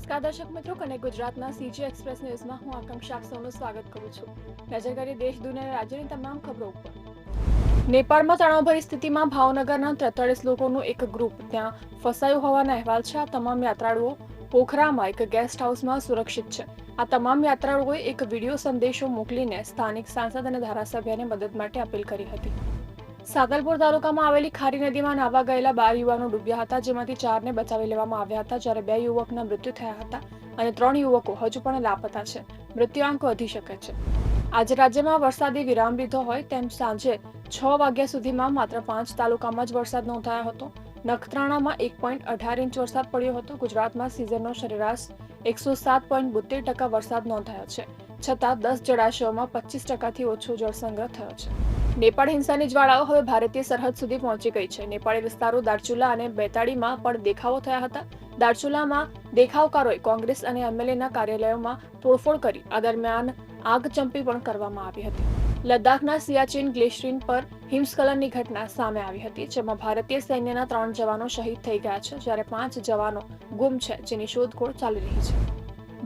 નમસ્કાર દર્શક મિત્રો, કનેક્ટ ગુજરાતના સીજી એક્સપ્રેસ ન્યૂઝમાં હું આકાંક્ષા આપ સૌનું સ્વાગત કરું છું. નજર કરીએ દેશ દુનિયા અને રાજ્યની તમામ ખબરો ઉપર. નેપાળમાં તણાવભરી સ્થિતિમાં ભાવનગરના 43 લોકોનું એક ગ્રુપ ત્યાં ફસાયું હોવાના અહેવાલ છે. આ તમામ યાત્રાળુઓ પોખરામાં એક ગેસ્ટ હાઉસમાં સુરક્ષિત છે. આ તમામ યાત્રાળુઓએ એક વિડીયો સંદેશો મોકલીને સ્થાનિક સાંસદ અને ધારાસભ્યને મદદ માટે અપીલ કરી હતી. સાદલપુર તાલુકામાં આવેલી ખારી નદીમાં નાહવા ગયેલા 12 યુવાનો ડૂબ્યા હતા, જેમાંથી 4ને બચાવી લેવામાં આવ્યા હતા, જ્યારે 2 યુવકના મૃત્યુ થયા હતા અને 3 યુવકો હજુ પણ લાપતા છે. મૃત્યુઆંક વધી શકે છે. આજે રાજ્યમાં વરસાદી વિરામ લીધો હોય તેમ સાંજે 6 વાગ્યા સુધીમાં માત્ર 5 તાલુકામાં જ વરસાદ નોંધાયો હતો. નખત્રાણામાં 1.18 ઇંચ વરસાદ પડ્યો હતો. ગુજરાતમાં સિઝનનો સરેરાશ 107.72% વરસાદ નોંધાયો છે. છતાં 10 જળાશયોમાં 25%થી ઓછો જળસંગ્રહ થયો છે. નેપાળ હિંસાની જ્વાળાઓ હવે ભારતીય સરહદ સુધી પહોંચી ગઈ છે. નેપાળી વિસ્તારો દાર્ચુલા અને બેતાળીમાં પણ દેખાવો થયા હતા. દાર્ચુલામાં દેખાવકારોએ કોંગ્રેસ અને એમએલએના કાર્યાલયોમાં તોડફોડ કરી. આ દરમિયાન આગચંપી પણ કરવામાં આવી હતી. લદ્દાખના સિયાચીન ગ્લેશિયર પર હિમસ્ખલનની ઘટના સામે આવી હતી, જેમાં ભારતીય સૈન્યના 3 જવાનો શહીદ થઈ ગયા છે, જ્યારે 5 જવાનો ગુમ છે, જેની શોધખોળ ચાલી રહી છે.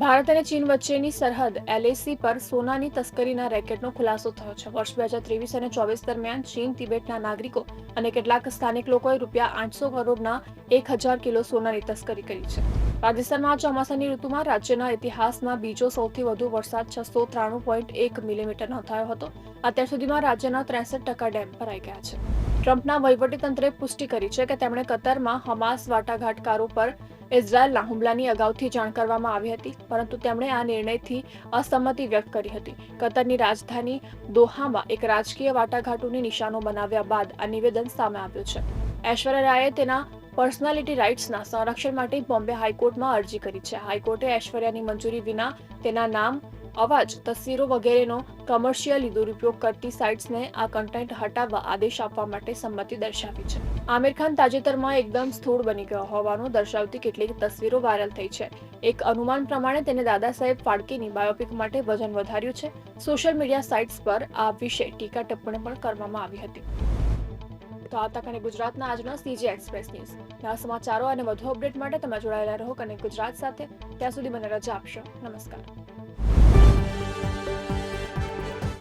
ભારત અને ચીન વચ્ચેની સરહદ એલએસી પર સોનાની તસ્કરીના રેકેટનો ખુલાસો થયો છે. વર્ષ 2023 અને 24 દરમિયાન ચીન તિબેટના નાગરિકો અને કેટલાક સ્થાનિક લોકોએ ₹800 કરોડના 1000 કિલો સોનાની તસ્કરી કરી છે. રાજસ્થાનમાં ચોમાસાની ઋતુમાં રાજ્યના ઇતિહાસમાં બીજો સૌથી વધુ વરસાદ 693.1 મિલીમીટર નોંધાયો હતો. અત્યાર સુધીમાં રાજ્યના 63% ડેમ ભરાઈ ગયા છે. ટ્રમ્પના વહીવટીતંત્રે પુષ્ટિ કરી છે કે તેમણે કતરમાં હમાસ વાટાઘાટકારો પર ઇઝરાયેલના હુમલાની અગાઉથી જાણ કરવામાં આવી હતી, પરંતુ તેમણે આ નિર્ણયથી અસંમતિ વ્યક્ત કરી હતી. કતરની રાજધાની દોહામાં એક રાજકીય વાટાઘાટોને નિશાનો બનાવ્યા બાદ આ નિવેદન સામે આવ્યું છે. ઐશ્વર્યા રાયે તેના પર્સનાલિટી રાઇટ્સના સંરક્ષણ માટે બોમ્બે હાઈકોર્ટમાં અરજી કરી છે. હાઈકોર્ટે ઐશ્વર્યાની મંજૂરી વિના તેના નામ, અવાજ, તસવીરો વગેરેનો કમર્શિયલી દુરુપયોગ કરતી સાઇટ્સને આ કન્ટેન્ટ હટાવવા આદેશ આપવા માટે સંમતિ દર્શાવી છે. આમિર ખાન તાજેતરમાં એકદમ સ્થૂળ બની ગયો હોવાનું દર્શાવતી કેટલીક તસવીરો વાયરલ થઈ છે. એક અનુમાન પ્રમાણે તેને દાદા સાહેબ ફાળકેની બાયોપિક માટે વજન વધાર્યું છે. સોશિયલ મીડિયા સાઇટ્સ પર આ વિશે ટીકા ટિપ્પણી પણ કરવામાં આવી હતી. તો આ તક અને ગુજરાતના આજના સીજી એક્સપ્રેસ ન્યૂઝ. નવા સમાચારો અને વધુ અપડેટ માટે તમે જોડાયેલા રહો કનેક્ટ ગુજરાત સાથે. ત્યાં સુધી મને રજા આપશો. નમસ્કાર.